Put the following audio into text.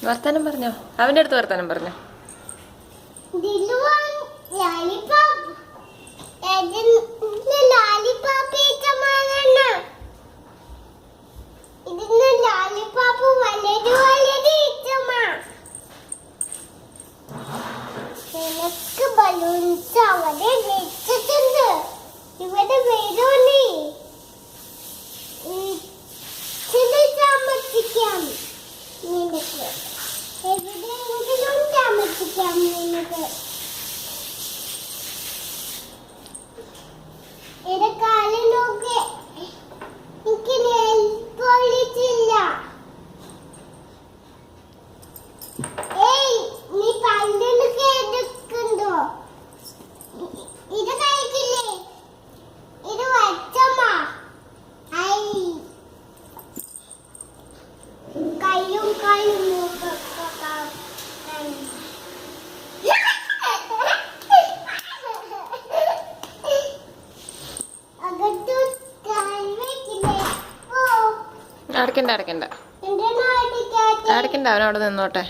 വർത്താനം പറഞ്ഞോ, അവന്റെ അടുത്ത് വർത്താനം പറഞ്ഞോ. ഇവിടെ വേറൊന്നേ താമസിക്കാം നിനക്ക് എവിടെയെങ്കിലും താമസിക്കാം നിനക്ക്. എന്റെ കാലിൽ നോക്ക്, എനിക്ക് നെയിൽ പോളിഷ് ഇല്ല. ഏയ് നീ പല്ലൊക്കെ എടുക്കണ്ടോ? ഇത് കഴിക്കില്ലേ? ഇത് വച്ചമ്മ കയ്യും കയ്യും അടക്കണ്ട അവനവിടെ നിന്നോട്ടെ.